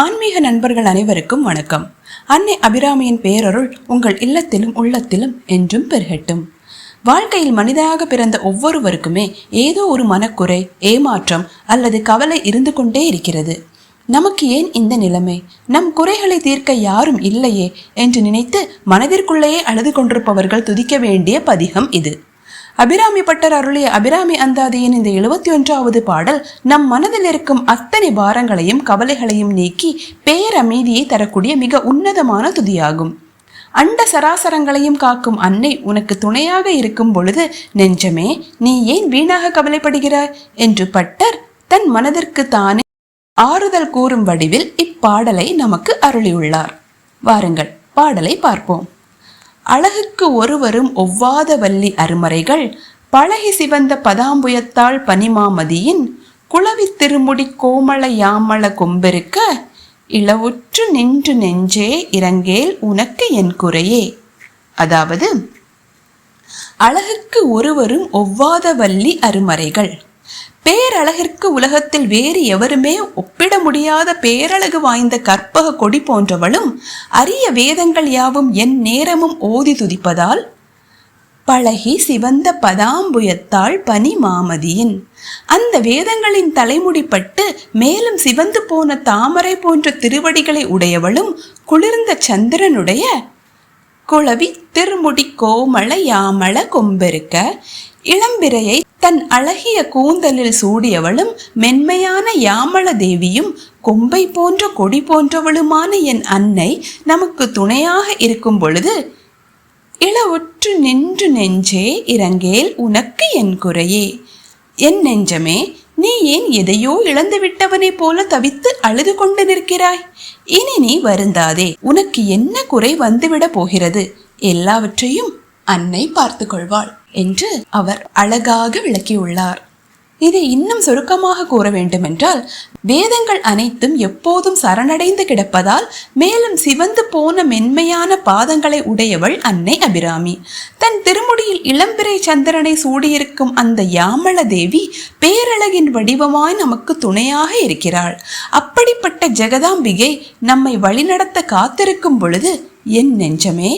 ஆன்மீக நண்பர்கள் அனைவருக்கும் வணக்கம். அன்னை அபிராமியின் பேரருள் உங்கள் இல்லத்திலும் உள்ளத்திலும் என்றும் பெருகட்டும். வாழ்க்கையில் மனிதனாக பிறந்த ஒவ்வொருவருக்குமே ஏதோ ஒரு மனக்குறை, ஏமாற்றம் அல்லது கவலை இருந்து கொண்டே இருக்கிறது. நமக்கு ஏன் இந்த நிலைமை, நம் குறைகளை தீர்க்க யாரும் இல்லையே என்று நினைத்து மனதிற்குள்ளேயே அழுது கொண்டிருப்பவர்கள் துதிக்க வேண்டிய பதிகம் இது. அபிராமி பட்டர் அருளிய அபிராமி அந்தாதியின் இந்த 71வது பாடல் நம் மனதில் இருக்கும் அத்தனை பாரங்களையும் கவலைகளையும் நீக்கி பேரமைதியை தரக்கூடிய மிக உன்னதமான துதியாகும். அண்ட சராசரங்களையும் காக்கும் அன்னை உனக்கு துணையாக இருக்கும் பொழுது நெஞ்சமே நீ ஏன் வீணாக கவலைப்படுகிறாய் என்று பட்டர் தன் மனதிற்கு தானே ஆறுதல் கூறும் வடிவில் இப்பாடலை நமக்கு அருளியுள்ளார். வாருங்கள் பாடலை பார்ப்போம். அழகுக்கு ஒருவரும் ஒவ்வாத வள்ளி அருமறைகள் பழகி சிவந்த பதாம்புயத்தாள் பனிமாமதியின் குளவி திருமுடி கோமள யாமள கொம்பெருக்க இளவுற்று நின்று நெஞ்சே இறங்கேல் உனக்கு என் குறையே. அதாவது, அழகுக்கு ஒருவரும் ஒவ்வாத வள்ளி அருமறைகள், பேரழகிற்கு உலகத்தில் வேறு எவருமே ஒப்பிட முடியாத பேரழகு வாய்ந்த கற்பக கொடி போன்றவளும் அரிய வேதங்கள் யாவும் என் நேரமும் ஓதி துதிப்பதால் பழகி சிவந்த பதாம்புயத்தாள் பனி மாமதியின், அந்த வேதங்களின் தலைமுடிப்பட்டு மேலும் சிவந்து போன தாமரை போன்ற திருவடிகளை உடையவளும் குளிர்ந்த சந்திரனுடைய குளவி திருமுடி கோமள யாமள கொம்பெருக்க இளம்பிரையை தன் அழகிய கூந்தலில் சூடியவளும் மென்மையான யாமள தேவியும் கொம்பை போன்ற கொடி போன்றவளுமான என் அன்னை நமக்கு துணையாக இருக்கும் பொழுது இளவுற்று நின்று நெஞ்சே இறங்கேல் உனக்கு என் குறையே. என் நெஞ்சமே, நீ ஏன் எதையோ இழந்து விட்டவனை போல தவித்து அழுது கொண்டு நிற்கிறாய்? இனி நீ வருந்தாதே, உனக்கு என்ன குறை வந்துவிட போகிறது? எல்லாவற்றையும் அன்னை பார்த்து கொள்வாள் என்று அவர் அழகாக விளக்கியுள்ளார். இதை இன்னும் சுருக்கமாக கூற வேண்டுமென்றால், வேதங்கள் அனைத்தும் எப்போதும் சரணடைந்து கிடப்பதால் மேலும் சிவந்து போன மென்மையான பாதங்களை உடையவள் அன்னை அபிராமி. தன் திருமுடியில் இளம்பிறை சந்திரனை சூடியிருக்கும் அந்த யாமள தேவி பேரழகின் வடிவமாய் நமக்கு துணையாக இருக்கிறாள். அப்படிப்பட்ட ஜெகதாம்பிகை நம்மை வழிநடத்த காத்திருக்கும் பொழுது என் நெஞ்சமே,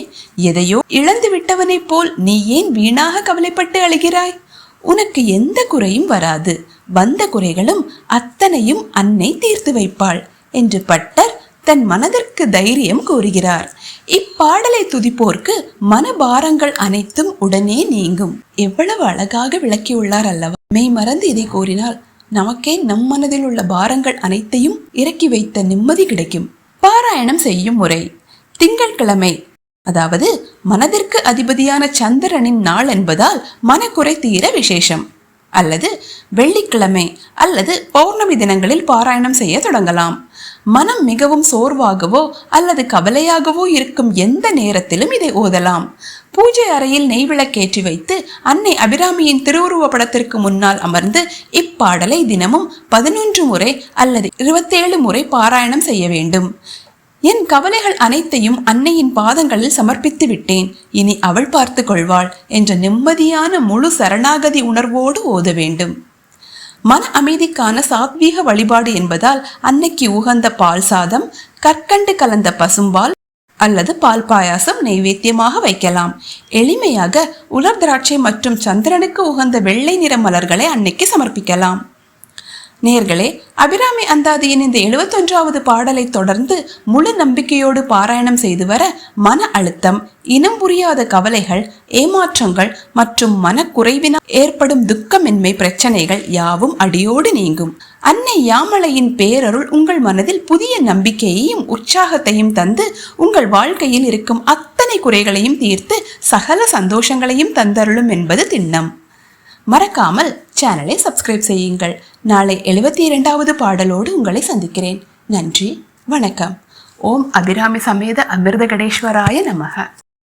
எதையோ இழந்து விட்டவனை போல் நீ ஏன் வீணாக கவலைப்பட்டு அழுகிறாய்? உனக்கு எந்த குறையும் வராது, வந்த குறைகளும் அத்தனையும் அன்னை தீர்த்து வைப்பாள் என்று பட்டர் தன் மனதிற்கு தைரியம் கூறுகிறார். இப்பாடலை துதிப்போர்க்கு மனபாரங்கள் அனைத்தும் உடனே நீங்கும். எவ்வளவு அழகாக விளக்கியுள்ளார் அல்லவா? மெய் மறந்து இதை கூறினால் நமக்கே நம் மனதில் உள்ள பாரங்கள் அனைத்தையும் இறக்கி வைத்த நிம்மதி கிடைக்கும். பாராயணம் செய்யும் முறை: திங்கட்கிழமை, அதாவது மனதிற்கு அதிபதியான சந்திரனின் நாள் என்பதால் மனக்குறை தீர விசேஷம். அல்லது வெள்ளிக்கிழமை அல்லது பௌர்ணமி தினங்களில் பாராயணம் செய்ய தொடங்கலாம். மனம் மிகவும் சோர்வாகவோ அல்லது கவலையாகவோ இருக்கும் எந்த நேரத்திலும் இதை ஓதலாம். பூஜை அறையில் நெய்விளக்கேற்றி வைத்து அன்னை அபிராமியின் திருவுருவ படத்திற்கு முன்னால் அமர்ந்து இப்பாடலை தினமும் 11 முறை அல்லது 27 முறை பாராயணம் செய்ய வேண்டும். என் கவலைகள் அனைத்தையும் அன்னையின் பாதங்களில் சமர்ப்பித்து விட்டேன், இனி அவள் பார்த்து கொள்வாள் என்ற நிம்மதியான முழு சரணாகதி உணர்வோடு ஓத வேண்டும். மன அமைதிக்கான சாத்வீக வழிபாடு என்பதால் அன்னைக்கு உகந்த பால் சாதம், கற்கண்டு கலந்த பசும்பால் அல்லது பால் பாயாசம் நைவேத்தியமாக வைக்கலாம். எளிமையாக உலர் திராட்சை மற்றும் சந்திரனுக்கு உகந்த வெள்ளை நிற மலர்களை அன்னைக்கு சமர்ப்பிக்கலாம். நேர்களே, அபிராமி அந்தாதியின் இந்த 71வது பாடலை தொடர்ந்து முழு நம்பிக்கையோடு பாராயணம் செய்து வர மன அழுத்தம், இனம் புரியாத கவலைகள், ஏமாற்றங்கள் மற்றும் மனக்குறைவினால் ஏற்படும் துக்கமின்மை பிரச்சனைகள் யாவும் அடியோடு நீங்கும். அன்னை யாமளையின் பேரருள் உங்கள் மனதில் புதிய நம்பிக்கையையும் உற்சாகத்தையும் தந்து உங்கள் வாழ்க்கையில் இருக்கும் அத்தனை குறைகளையும் தீர்த்து சகல சந்தோஷங்களையும் தந்தருளும் என்பது திண்ணம். மறக்காமல் சேனலை சப்ஸ்கிரைப் செய்யுங்கள். நாளை 72வது பாடலோடு உங்களை சந்திக்கிறேன். நன்றி, வணக்கம். ஓம் அபிராமி சமேத அமிர்தகடேஸ்வராய நமக.